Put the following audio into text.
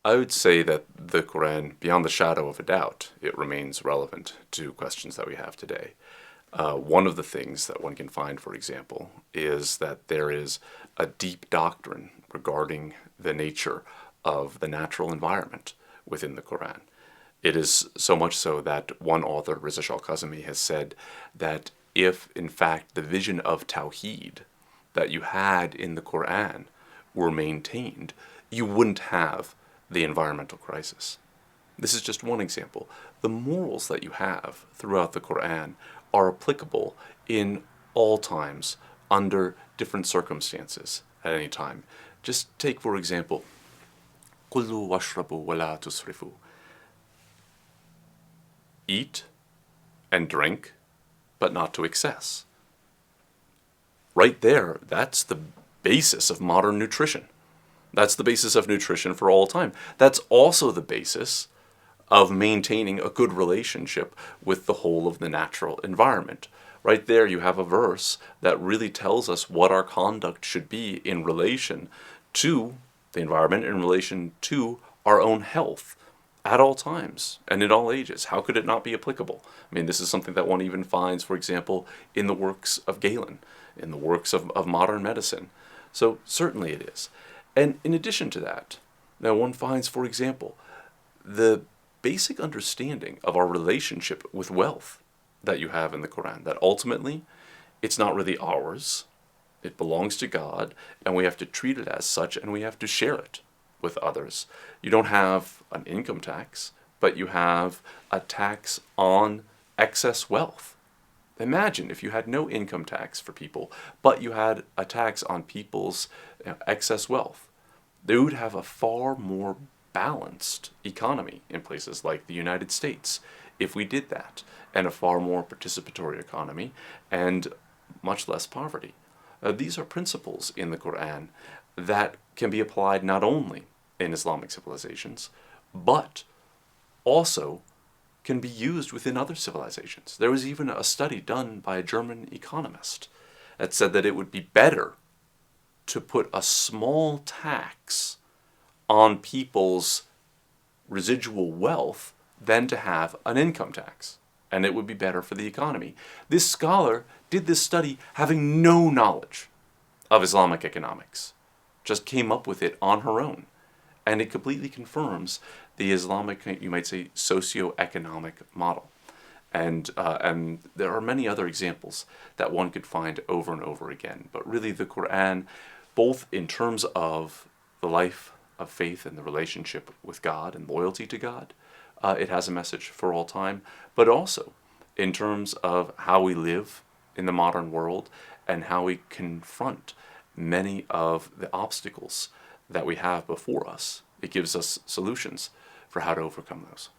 I would say that the Quran, beyond the shadow of a doubt, it remains relevant to questions that we have today. One of the things that one can find, for example, is that there is a deep doctrine regarding the nature of the natural environment within the Quran. It is so much so that one author, Riza al-Kazemi, has said that if, in fact, the vision of Tawheed that you had in the Quran were maintained, you wouldn't have the environmental crisis. This is just one example. The morals that you have throughout the Quran are applicable in all times, under different circumstances, at any time. Just take, for example, كُلُوا وَاشْرَبُوا وَلَا تُسْرِفُوا. Eat and drink, but not to excess. Right there, that's the basis of modern nutrition. That's the basis of nutrition for all time. That's also the basis of maintaining a good relationship with the whole of the natural environment. Right there you have a verse that really tells us what our conduct should be in relation to the environment, in relation to our own health at all times and in all ages. How could it not be applicable? I mean, this is something that one even finds, for example, in the works of Galen, in the works of modern medicine. So certainly it is. And in addition to that, now one finds, for example, the basic understanding of our relationship with wealth that you have in the Quran, that ultimately it's not really ours, it belongs to God, and we have to treat it as such, and we have to share it with others. You don't have an income tax, but you have a tax on excess wealth. Imagine if you had no income tax for people, but you had a tax on people's excess wealth. They would have a far more balanced economy in places like the United States if we did that, and a far more participatory economy and much less poverty. These are principles in the Quran that can be applied not only in Islamic civilizations, but also can be used within other civilizations. There was even a study done by a German economist that said that it would be better to put a small tax on people's residual wealth than to have an income tax, and it would be better for the economy. This scholar did this study having no knowledge of Islamic economics, just came up with it on her own, and it completely confirms the Islamic, you might say, socio-economic model. And there are many other examples that one could find over and over again. But really the Quran, both in terms of the life of faith and the relationship with God and loyalty to God, it has a message for all time, but also in terms of how we live in the modern world and how we confront many of the obstacles that we have before us. It gives us solutions for how to overcome those.